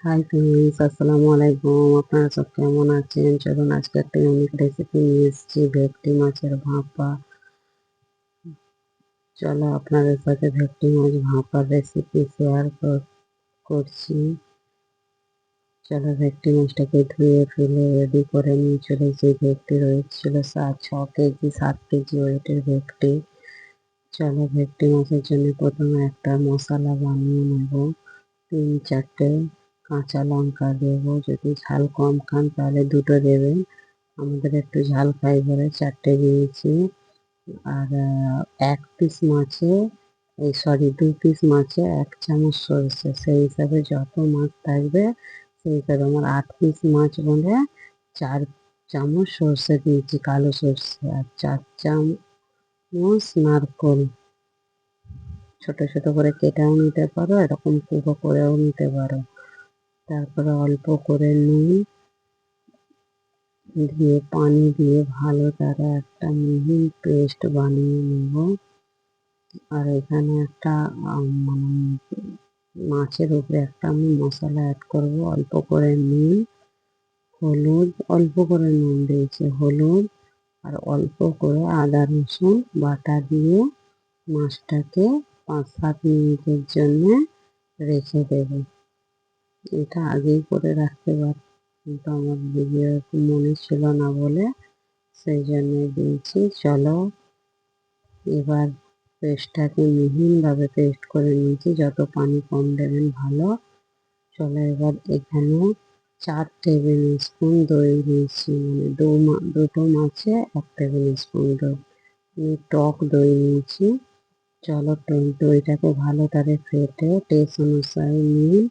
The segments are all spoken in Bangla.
হাই ফ্রেন্ডস, আসসালামু আলাইকুম। আপনারা সব কেমন আছেন? চলুন আজকে একটা ইউনিক রেসিপি নিয়ে এসেছি, ভেটকি মাছের ভাপা। চলো আপনাদের সাথে ভেটকি মাছ ভাপার রেসিপি শেয়ার করছি। চলো ভেটকি মাছটাকে ধুয়ে ফেলে রেডি করে নিয়ে চলেছি। ভেটকি রয়েছিল 6 কেজি 7 কেজি ওয়েটের ভেটকি। চলো ভেটকি মাছের জন্য প্রথমে একটা মশলা বানিয়ে নেব। 3-4টে কাঁচা লঙ্কা দেবো, যদি ঝাল কম খান তাহলে 2টো দেবেন। আমাদের একটু ঝাল খাই বলে 4টে দিয়েছি। আর 1 পিস মাছে, 2 পিস মাছে 1 চামচ সরষে, সেই হিসাবে যত মাছ থাকবে সেই হিসাবে। আমার 8 পিস মাছ বলে 4 চামচ সরষে দিয়েছি, কালো সরষে। আর 4 চামচ নারকোল, ছোট ছোট করে কেটেও নিতে পারো, এরকম পুরো করেও নিতে পারো। তারপরে অল্প করে নুন দিয়ে পানি দিয়ে ভালো করে একটা মিহি পেস্ট বানিয়ে নেব। আর এখানে একটা মানে মাছের উপরে একটা আমি মশলা অ্যাড করব। অল্প করে নুন, হলুদ, অল্প করে নুন দিয়েছি, হলুদ আর অল্প করে আদা রসুন বাটা দিয়ে মাছটাকে 5-7 মিনিটের জন্য রেখে দেব। এটা আগেই করে রাখতে পারি, কিন্তু আমার ভিডিও মনে ছিল না বলে সেই জন্য দিয়েছি। চলো এবার পেস্টটাকে মিহিভাবে পেস্ট করে নিয়েছি, যত পানি কম দেবেন ভালো। চলো এবার এখানে 4 টেবিল স্পুন দই দিয়েছি, মানে দুটো মাছে 1 টেবিল স্পুন দই। আমি টক দই নিয়েছি। চলো দইটাকে ভালো করে ফেটে টেস্ট অনুসারে নুন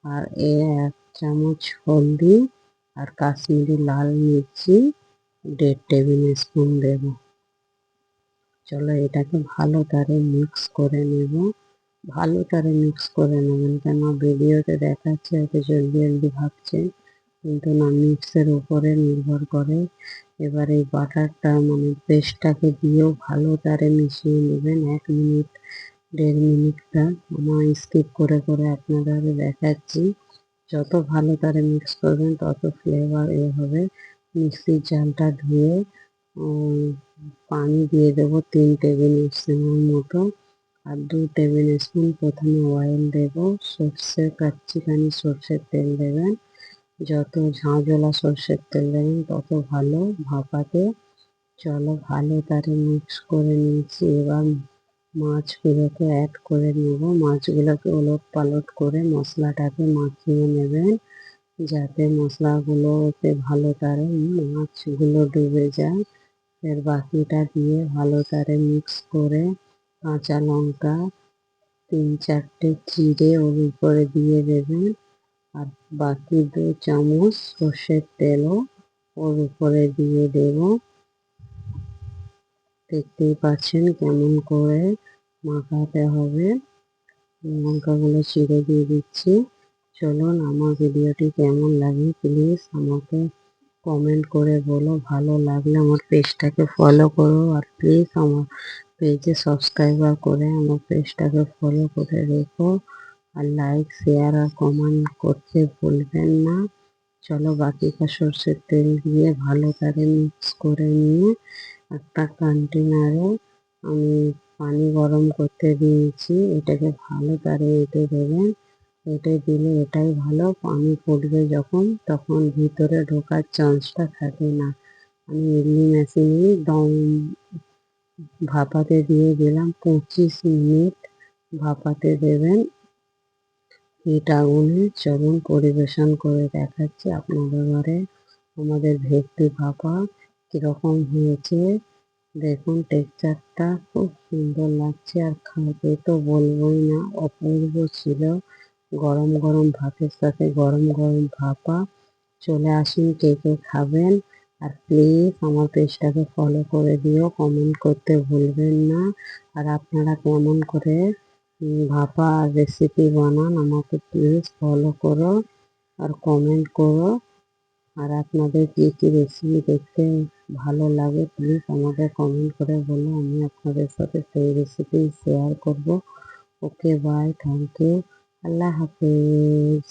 আর 1 চামচ হলদি আর কাশ্মীরি লাল মির্চি 1.5 টেবিল স্পুন দেবো। চলো এটাকে ভালো করে মিক্স করে নেব। ভালো করে মিক্স করে নেবেন, কেন ভিডিওতে দেখাচ্ছে এত জলদি জলদি ভাবছে, কিন্তু না, মিক্সের উপরে নির্ভর করে। এবার এই বাটারটা মানে পেস্টটাকে দিয়েও ভালো করে মিশিয়ে নেবেন 1 মিনিট 1.5 মিনিটটা। আমার স্কিপ করে করে আপনাদের দেখাচ্ছি। যত ভালো করে মিক্স করবেন তত ফ্লেভার হবে। মিক্সির জালটা ধুয়ে পানি দিয়ে দেবো 3 টেবিল স্পুন মতো। আর 2 টেবিল স্পুন প্রথমে অয়েল দেবো। কাচ্চিখানি সর্ষের তেল দেবেন। যত ঝাঁঝওয়ালা সর্ষের তেল দেবেন তত ভালো ভাপাতে। চলো ভালো করে মিক্স করে নিয়েছি। এবার মাছগুলোকে অ্যাড করে নেব। মাছগুলোকে ওলট পালট করে মশলাটাকে মাখিয়ে নেবেন, যাতে মশলাগুলোতে ভালো করে মাছগুলো ডুবে যায়। এর বাকিটা দিয়ে ভালো করে মিক্স করে কাঁচা লঙ্কা 3-4টে চিড়ে ওর উপরে দিয়ে দেবেন। আর বাকি 2 চামচ সর্ষের তেলও ওর উপরে দিয়ে দেব। দেখতেই পাচ্ছেন কেমন করে মাখাতে হবে। লঙ্কাগুলো চিড়ে দিয়ে দিচ্ছি। চলুন আমার ভিডিওটি কেমন লাগে প্লিজ আমাকে কমেন্ট করে বলো। ভালো লাগলে আমার পেজটাকে ফলো করো, আর প্লিজ আমার পেজে সাবস্ক্রাইবার করে আমার পেজটাকে ফলো করে রেখো। আর লাইক শেয়ার আর কমেন্ট করতে ভুলবেন না। চলো বাকিটা সর্ষের তেল দিয়ে ভালো করে মিক্স করে নিয়ে একটা কন্টেনারে আমি পানি গরম করতে দিয়েছি। এটাকে ভালো করে এঁটে দেবেন। এঁটে দিলে এটাই ভালো, পানি ফুটবে যখন তখন ভিতরে ঢোকার চান্সটা থাকে না। আমি ইডলি মেশিনে দম ভাপাতে দিয়ে দিলাম। 25 মিনিট ভাপাতে দেবেন হিট আগুনে। চলুন পরিবেশন করে দেখাচ্ছি আপনাদের ঘরে আমাদের ভেটকি ভাপা কীরকম হয়েছে। দেখুন টেক্সচারটা খুব সুন্দর লাগছে, আর খেতে তো বলবোই না, অপূর্ব ছিল। গরম গরম ভাতের সাথে গরম গরম ভাপা। চলে আসুন কে কে খাবেন। আর প্লিজ আমার পেজটাকে ফলো করে দিও, কমেন্ট করতে ভুলবেন না। আর আপনারা কেমন করে ভাপা রেসিপি বানান আমাকে প্লিজ ফলো করো আর কমেন্ট করো। আর আপনাদের কী কী রেসিপি দেখতে ভালো লাগে প্লিজ আমাকে কমেন্ট করে বলো, আমি আপনাদের সাথে সেই রেসিপি শেয়ার করব। ওকে বাই, থ্যাংক ইউ, আল্লাহ হাফেজ।